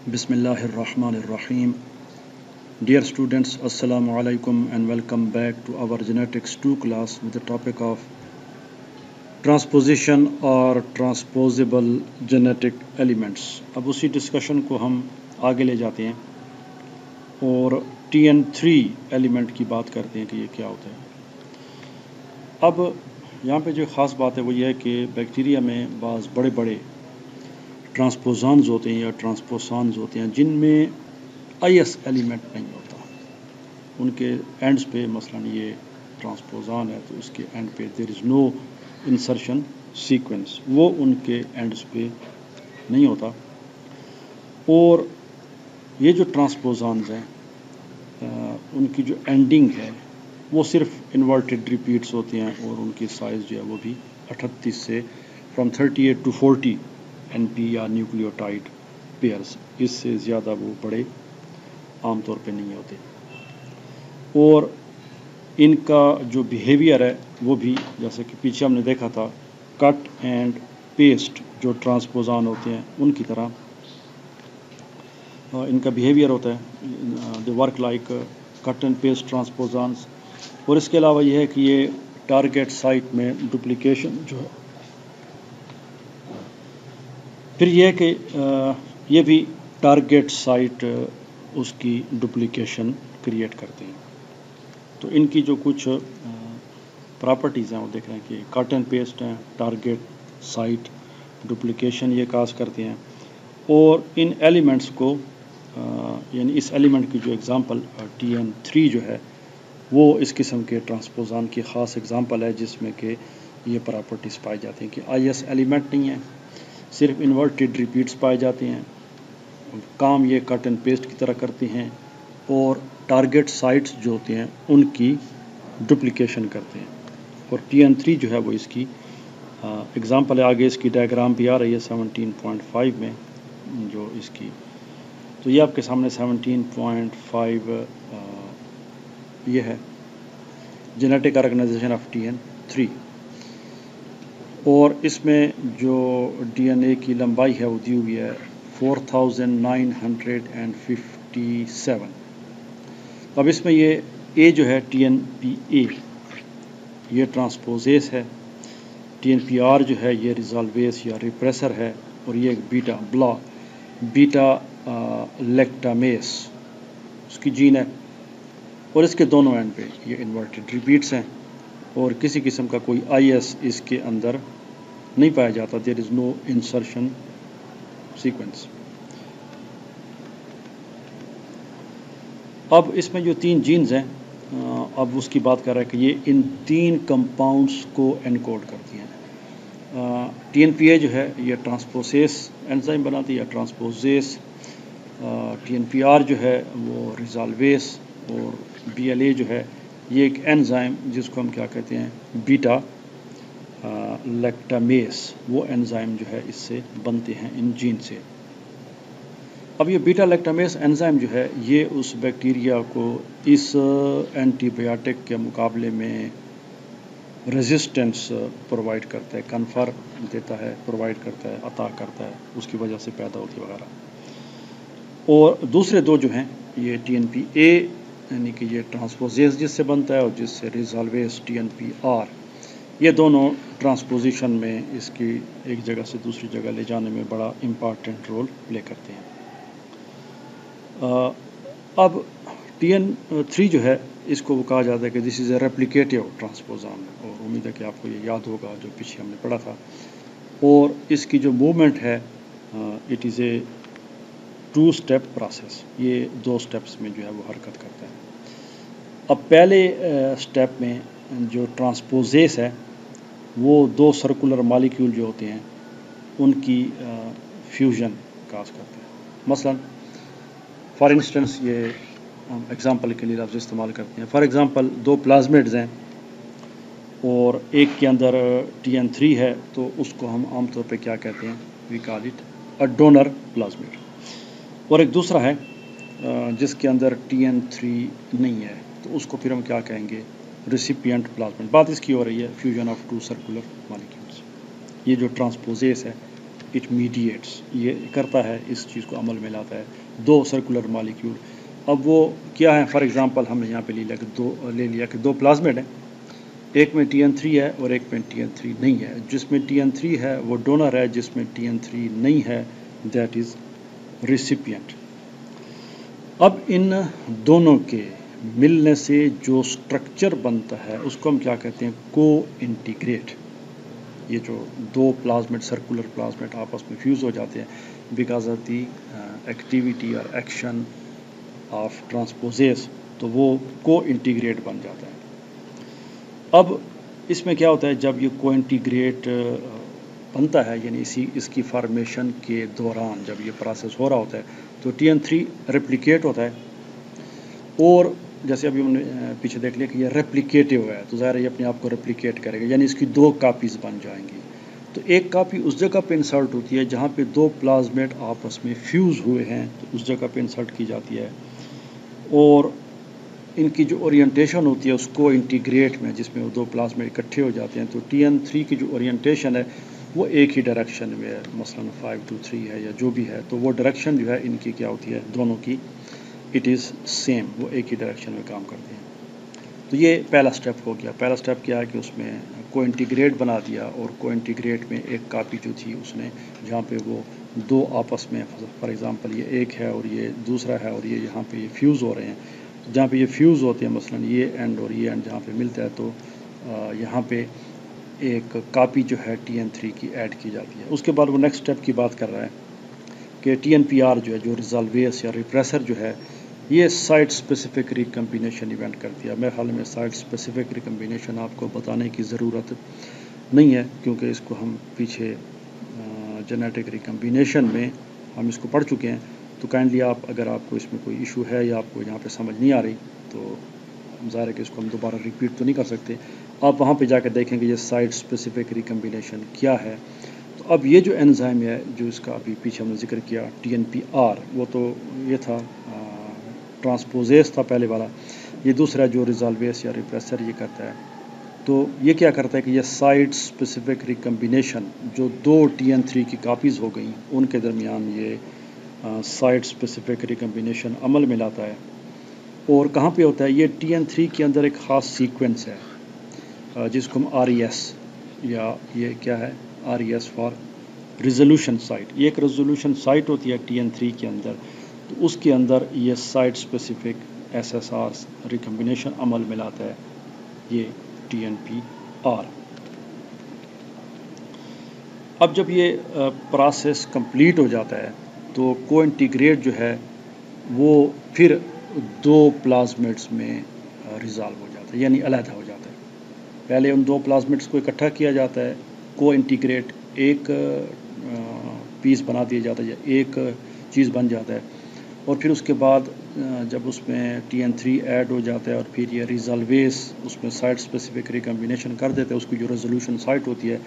Bismillahirrahmanirrahim. Dear students, Assalamu alaikum and welcome back to our Genetics 2 class with the topic of transposition or transposable genetic elements. अब उसी discussion को हम आगे ले जाते हैं और TN3 एलिमेंट की बात करते हैं कि ये क्या होता है। अब यहाँ पे जो ख़ास बात है वो ये है कि बैक्टीरिया में बाज़ बड़े बड़े ट्रांसपोज़ान्स होते हैं या ट्रांसपोसान्स होते हैं जिनमें IS एलिमेंट नहीं होता। उनके एंड्स पे मसलन ये ट्रांसपोज़ान है तो उसके एंड पे there is no insertion sequence, वो उनके एंड्स पे नहीं होता। और ये जो ट्रांसपोज़ान्स हैं उनकी जो एंडिंग है वो सिर्फ इन्वर्टेड रिपीट्स होते हैं और उनकी साइज़ जो है वो भी 38 से फ्रॉम 38 to 40 NP या न्यूक्लियोटाइड पेयर्स, इससे ज़्यादा वो बड़े आम तौर पे नहीं होते। और इनका जो बिहेवियर है वो भी जैसे कि पीछे हमने देखा था कट एंड पेस्ट जो ट्रांसपोज़ान होते हैं उनकी तरह इनका बिहेवियर होता है। They work like cut and paste transposons. और इसके अलावा ये है कि ये टारगेट साइट में डुप्लीकेशन जो है, फिर यह है कि ये भी टारगेट साइट उसकी डुप्लीकेशन क्रिएट करते हैं। तो इनकी जो कुछ प्रॉपर्टीज़ हैं वो देख रहे हैं कि कट एंड पेस्ट हैं, टारगेट साइट डुप्लीकेशन ये काज करते हैं। और इन एलिमेंट्स को यानी इस एलिमेंट की जो एग्ज़ाम्पल TN3 जो है वो इस किस्म के ट्रांसपोज़ान की ख़ास एग्ज़ाम्पल है जिसमें कि ये प्रॉपर्टीज़ पाई जाती हैं कि IS एलिमेंट नहीं है, सिर्फ इन्वर्टेड रिपीट्स पाए जाते हैं, काम ये कट एंड पेस्ट की तरह करते हैं और टारगेट साइट्स जो होते हैं उनकी डुप्लीकेशन करते हैं। और TN3 जो है वो इसकी एग्ज़ाम्पल है। आगे इसकी डायग्राम भी आ रही है 17.5 में जो इसकी, तो ये आपके सामने 17.5 ये है जेनेटिक ऑर्गेनाइजेशन ऑफ TN3। और इसमें जो DNA की लंबाई है वो दी हुई है 4957। अब इसमें ये A जो है TNPA ये ट्रांसपोजेस है, TNPR जो है ये रिजॉल्वेस या रिप्रेसर है और ये बीटा लैक्टामेस उसकी जीन है। और इसके दोनों एंड पे ये इन्वर्टेड रिपीट्स हैं और किसी किस्म का कोई IS इसके अंदर नहीं पाया जाता। There is no insertion sequence. अब इसमें जो 3 जीन्स हैं अब उसकी बात कर रहा है कि ये इन 3 कंपाउंड्स को एनकोड करती हैं। TNPA जो है ये ट्रांसपोसेस एंजाइम बनाती है या ट्रांसपोजेस, TNPR जो है वो रिजॉल्वेस और BLA जो है ये एक एंजाइम जिसको हम क्या कहते हैं बीटा लैक्टामेस, वो एंजाइम जो है इससे बनते हैं इन जीन से। अब ये बीटा लैक्टामेस एंजाइम जो है ये उस बैक्टीरिया को इस एंटीबायोटिक के मुकाबले में रेजिस्टेंस प्रोवाइड करता है, कन्फर देता है, प्रोवाइड करता है, अता करता है, उसकी वजह से पैदा होती है वगैरह। और दूसरे दो जो हैं ये TNPA यानी कि ये ट्रांसपोजेस जिससे बनता है और जिससे रिजॉल्वेस TNPR, ये दोनों ट्रांसपोजिशन में इसकी एक जगह से दूसरी जगह ले जाने में बड़ा इम्पॉर्टेंट रोल प्ले करते हैं। अब TN3 जो है इसको वो कहा जाता है कि दिस इज़ ए रेप्लिकेटिव ट्रांसपोज़ान, और उम्मीद है कि आपको ये याद होगा जो पीछे हमने पढ़ा था। और इसकी जो मूवमेंट है it is a 2 step process, ये 2 स्टेप्स में जो है वो हरकत करता है। अब पहले स्टेप में जो ट्रांसपोजेस है वो 2 सर्कुलर मॉलिक्यूल जो होते हैं उनकी फ्यूजन काज करते हैं। मसलन फॉर इंस्टेंस ये एग्जांपल के लिए लफ्ज़ इस्तेमाल करते हैं। फॉर एग्जांपल 2 प्लाज्मिड्स हैं और एक के अंदर TN3 है तो उसको हम आमतौर पे क्या कहते हैं, we call it a donor plasmid. और एक दूसरा है जिसके अंदर TN3 नहीं है तो उसको फिर हम क्या कहेंगे, रिसिपिएंट प्लाज्मिड। बात इसकी हो रही है फ्यूजन ऑफ 2 सर्कुलर मॉलिक्यूल्स। ये जो ट्रांसपोजेस है اٹ میڈیٹس، یہ کرتا ہے، اس چیز کو عمل میں لاتا ہے، دو سرکولر مالیکیول. اب وہ کیا ہے؟ فار ایگزامپل ہم نے یہاں پہ لے لیا کہ دو پلازمڈ ہیں، ایک میں TN3 ہے اور ایک میں TN3 نہیں ہے. جس میں TN3 ہے وہ ڈونر ہے، جس میں TN3 نہیں ہے دیٹ از ریسیپینٹ. اب ان دونوں کے ملنے سے جو سٹرکچر بنتا ہے اس کو ہم کیا کہتے ہیں؟ کو انٹیگریٹ. یہ جو دو پلازمڈ سرکولر پلازمڈ آپس میں فیوز ہو جاتے ہیں بیکاز آف دی ایکٹیویٹی اور ایکشن آف ٹرانسپوزیز، تو وہ کو انٹیگریٹ بن جاتا ہے. اب اس میں کیا ہوتا ہے؟ جب یہ کو انٹیگریٹ بنتا ہے، یعنی اس کی فارمیشن کے دوران جب یہ پروسیس ہو رہا ہوتا ہے تو TN3 ریپلیکیٹ ہوتا ہے، اور جیسے ابھی ہم نے پیچھے دیکھ لیا کہ یہ ریپلیکیٹیو ہے، تو ظاہر ہے یہ اپنے آپ کو ریپلیکیٹ کرے گا، یعنی اس کی دو کاپیز بن جائیں گی. تو ایک کاپی اس جگہ پہ انسرٹ ہوتی ہے جہاں پہ دو پلازمڈ آپس میں فیوز ہوئے ہیں، تو اس جگہ پہ انسرٹ کی جاتی ہے، اور ان کی جو اورینٹیشن ہوتی ہے اس کو انٹیگریٹ میں، جس میں وہ دو پلازمڈ اکٹھے ہو جاتے ہیں، تو TN3 کی جو اورینٹیشن ہے وہ ایک ہی ڈائریکشن میں ہے، مثلا 5 to 3 ہے یا جو بھی ہے، تو وہ ڈائریکشن جو ہے ان کی کیا ہوتی ہے؟ دونوں کی اٹ از سیم، وہ ایک ہی ڈائریکشن میں کام کرتے ہیں. تو یہ پہلا سٹیپ ہو گیا. پہلا سٹیپ کیا ہے کہ اس میں کو انٹیگریٹ بنا دیا، اور کو انٹیگریٹ میں ایک کاپی جو تھی اس نے جہاں پہ وہ دو آپس میں، فار ایگزامپل یہ ایک ہے اور یہ دوسرا ہے، اور یہ یہاں پہ یہ فیوز ہو رہے ہیں، جہاں پہ یہ فیوز ہوتے ہیں مثلا یہ اینڈ اور یہ اینڈ جہاں پہ ملتا ہے، تو یہاں پہ ایک کاپی جو ہے TN3 کی ایڈ کی جاتی ہے. اس کے بعد وہ نیکسٹ سٹیپ کی بات کر رہا ہے کہ TNPR جو ہے، جو ریزالویس یا ریپریسر جو ہے، یہ سائٹ اسپیسیفک ریکمبینیشن ایونٹ کرتی ہے. میرے خیال میں سائٹ اسپیسیفک ریکمبینیشن آپ کو بتانے کی ضرورت نہیں ہے، کیونکہ اس کو ہم پیچھے جینیٹک ریکمبینیشن میں ہم اس کو پڑھ چکے ہیں. تو کائنڈلی اگر آپ کو اس میں کوئی ایشو ہے یا آپ کو یہاں پہ سمجھ نہیں آ رہی، تو ظاہر ہے کہ اس کو ہم دوبارہ ریپیٹ تو نہیں کر سکتے. آپ وہاں پہ جا کے دیکھیں کہ یہ سائٹ اسپیسیفک ریکمبینیشن کیا ہے. تو اب یہ جو انزائم ہے جو اس کا ابھی پیچھے ہم نے ذکر کیا TNPR، وہ تو یہ تھا ٹرانسپوزیز تھا پہلے والا. یہ دوسرا جو ریزالویس یا ریپریسر یہ کرتا ہے، تو یہ کیا کرتا ہے کہ یہ سائٹ اسپیسیفک ریکمبینیشن، جو دو TN3 کی کاپیز ہو گئیں ان کے درمیان یہ سائٹ اسپیسیفک ریکمبینیشن عمل میں لاتا ہے. اور کہاں پہ ہوتا ہے؟ یہ TN3 کے اندر ایک خاص سیکوینس ہے جس کو ہم RES، یا یہ کیا ہے؟ RES for resolution site. یہ ایک ریزولوشن سائٹ ہوتی ہے TN3 کے اندر، تو اس کے اندر یہ سائٹ اسپیسیفک SSR ریکمبینیشن عمل میں لاتا ہے یہ TNPR. اب جب یہ پروسیس کمپلیٹ ہو جاتا ہے تو کو انٹیگریٹ جو ہے وہ پھر دو پلازمڈس میں ریزالو ہو جاتا ہے، یعنی علیحدہ ہو جاتا ہے. پہلے ان دو پلازمڈس کو اکٹھا کیا جاتا ہے، کو انٹیگریٹ ایک پیس بنا دیا جاتا ہے یا ایک چیز بن جاتا ہے، اور پھر اس کے بعد جب اس میں TN3 ایڈ ہو جاتا ہے اور پھر یہ ریزالویس اس میں سائٹ اسپیسیفک ریکمبینیشن کر دیتے ہیں، اس کی جو ریزولوشن سائٹ ہوتی ہے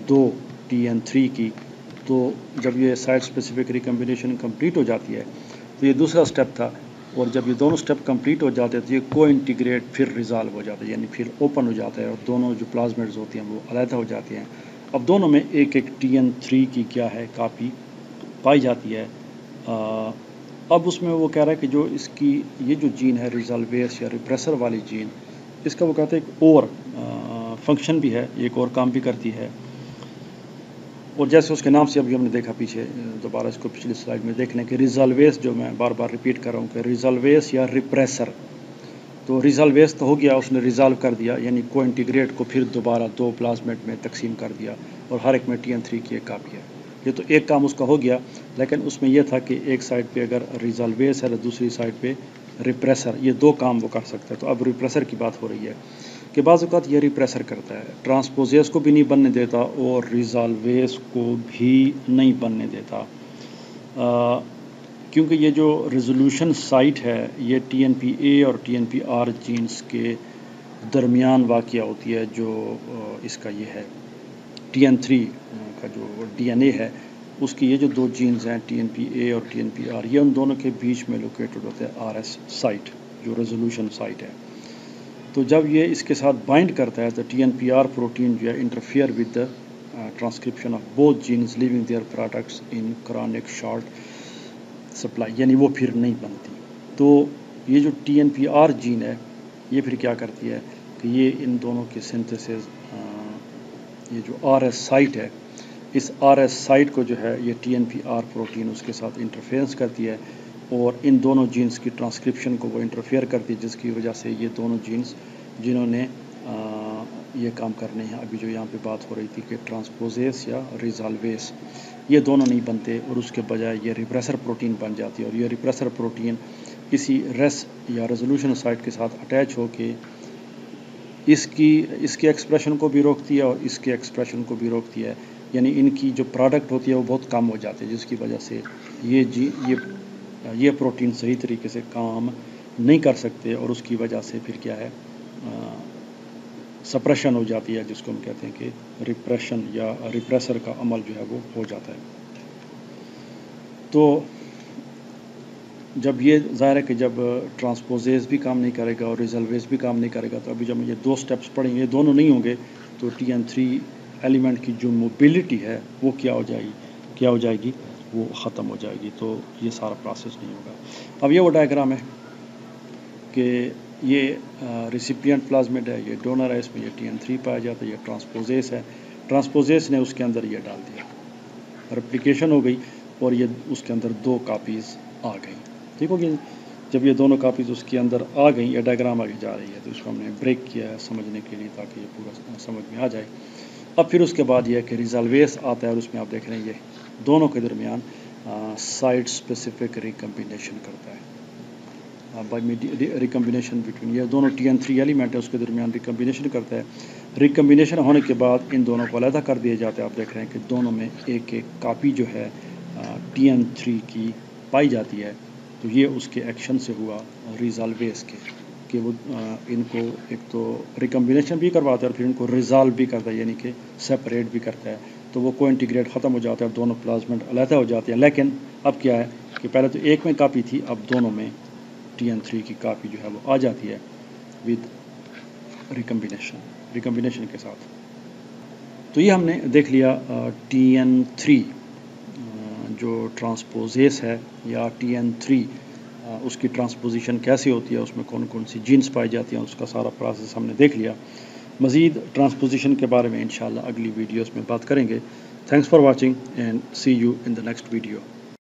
دو TN3 کی، تو جب یہ سائٹ اسپیسیفک ریکمبینیشن کمپلیٹ ہو جاتی ہے تو یہ دوسرا سٹیپ تھا. اور جب یہ دونوں سٹیپ کمپلیٹ ہو جاتے ہیں تو یہ کو انٹیگریٹ پھر ریزالو ہو جاتا ہے، یعنی پھر اوپن ہو جاتا ہے، اور دونوں جو پلازمڈز ہوتے ہیں وہ علیحدہ ہو جاتے ہیں. اب دونوں میں ایک ایک TN3 کی کیا ہے؟ کاپی پائی جاتی ہے. اب اس میں وہ کہہ رہا ہے کہ جو اس کی یہ جو جین ہے ریزالویس یا ریپریسر والی جین، اس کا وہ کہتے ہیں ایک اور فنکشن بھی ہے، ایک اور کام بھی کرتی ہے. اور جیسے اس کے نام سے ابھی ہم نے دیکھا پیچھے، دوبارہ اس کو پچھلی سلائیڈ میں دیکھ لیں کہ ریزالویس، جو میں بار بار ریپیٹ کر رہا ہوں کہ ریزالویس یا ریپریسر، تو ریزالویس تو ہو گیا، اس نے ریزالو کر دیا، یعنی کو انٹیگریٹ کو پھر دوبارہ دو پلازمڈ میں تقسیم کر دیا، اور ہر ایک میں TN3 کی ایک کاپی ہے. یہ تو ایک کام اس کا ہو گیا، لیکن اس میں یہ تھا کہ ایک سائڈ پہ اگر ریزالویس ہے تو دوسری سائڈ پہ ریپریسر، یہ دو کام وہ کر سکتا ہے. تو اب ریپریسر کی بات ہو رہی ہے کہ بعض اوقات یہ ریپریسر کرتا ہے، ٹرانسپوزیز کو بھی نہیں بننے دیتا اور ریزالویس کو بھی نہیں بننے دیتا، کیونکہ یہ جو ریزولوشن سائٹ ہے یہ TNPA اور TNPR جینز کے درمیان واقع ہوتی ہے. جو اس کا یہ ہے TN3 کا جو DNA ہے، اس کی یہ جو دو جینز ہیں TNPA اور TNPR، یہ ان دونوں کے بیچ میں لوکیٹڈ ہوتے ہیں RS سائٹ، جو ریزولوشن سائٹ ہے. تو جب یہ اس کے ساتھ بائنڈ کرتا ہے تو TNPR پروٹین جو ہے interfere with transcription of both genes leaving their products in chronic short supply, यानी वो फिर नहीं बनती। तो ये जो TNPR जीन है ये फिर क्या करती है कि ये इन दोनों की सिंथेसिस, ये जो RS साइट है, इस RS साइट को जो है ये TNPR प्रोटीन उसके साथ इंटरफेरेंस करती है और इन दोनों जीन्स की ट्रांसक्रिप्शन को वो इंटरफेयर करती है, जिसकी वजह से ये दोनों जीन्स जिन्होंने ये काम करने हैं, अभी जो यहाँ पे बात हो रही थी कि ट्रांसपोजेस या रिजॉल्वेस, ये दोनों नहीं बनते और उसके बजाय ये रिप्रेसर प्रोटीन बन जाती है और ये रिप्रेसर प्रोटीन किसी रेस या रेजोल्यूशन साइट के साथ अटैच होके इसके एक्सप्रेशन को भी रोकती है और इसके एक्सप्रेशन को भी रोकती है, यानी इनकी जो प्रोडक्ट होती है वो बहुत कम हो जाती है, जिसकी वजह से ये प्रोटीन सही तरीके से काम नहीं कर सकते और उसकी वजह से फिर क्या है, सप्रेशन हो जाती है, जिसको हम कहते हैं कि रिप्रेशन या रिप्रेसर का अमल जो है वो हो जाता है। तो जब ये ज़ाहिर है कि जब ट्रांसपोजेस भी काम नहीं करेगा और रिजॉल्वेस भी काम नहीं करेगा, तो अभी जब ये दो स्टेप्स पढ़ेंगे, ये दोनों नहीं होंगे, तो TN3 एलिमेंट की जो मोबिलिटी है वो क्या हो जाएगी, वो ख़त्म हो जाएगी। तो ये सारा प्रोसेस नहीं होगा। अब ये वो डायग्राम है कि ये रिसिपिएंट प्लाज्मिड है, ये डोनर है, इसमें ये TN3 पाया जाता है, ये ट्रांसपोजेस है, ट्रांसपोजेस ने उसके अंदर ये डाल दिया, रेप्लिकेशन हो गई और ये उसके अंदर 2 कापीज़ आ गई। ठीक हो गया। जब ये दोनों कापीज़ उसके अंदर आ गई, ये डायग्राम आगे जा रही है, तो इसको हमने ब्रेक किया है समझने के लिए, ताकि ये पूरा समझ में आ जाए। अब फिर उसके बाद ये कि रिजॉल्वेस आता है और उसमें आप देख रहे हैं ये दोनों के दरमियान साइट स्पेसिफिक रिकम्बिनेशन करता है, बाय रिकम्बिनेशन बिटवीन, ये दोनों TN3 एलिमेंट है उसके दरमियान रिकम्बिनेशन करता है। रिकम्बिनेशन होने के बाद इन दोनों को अलग कर दिया जाता है। आप देख रहे हैं कि दोनों में एक एक कापी जो है TN3 की पाई जाती है। तो ये उसके एक्शन से हुआ रिजॉल्वेस के, कि वो इनको एक तो रिकम्बिनेशन भी करवाता है और फिर इनको रिजॉल्व भी करता है, यानी कि सेपरेट भी करता है। तो वो को इंटीग्रेट ख़त्म हो जाता है, दोनों प्लाज्मिड अलहदा हो जाते हैं। लेकिन अब क्या है कि पहले तो एक में कापी थी, अब दोनों में TN3 की कापी जो है वो आ जाती है विद रिकम्बिनेशन के साथ। तो ये हमने देख लिया TN3 जो ट्रांसपोजेस है या TN3 उसकी ट्रांसपोजिशन कैसे होती है, उसमें कौन कौन सी जीन्स पाई जाती हैं, उसका सारा प्रोसेस हमने देख लिया। मज़ीद ट्रांसपोजिशन के बारे में इंशाल्लाह अगली वीडियोस में बात करेंगे। Thanks for watching and see you in the next video.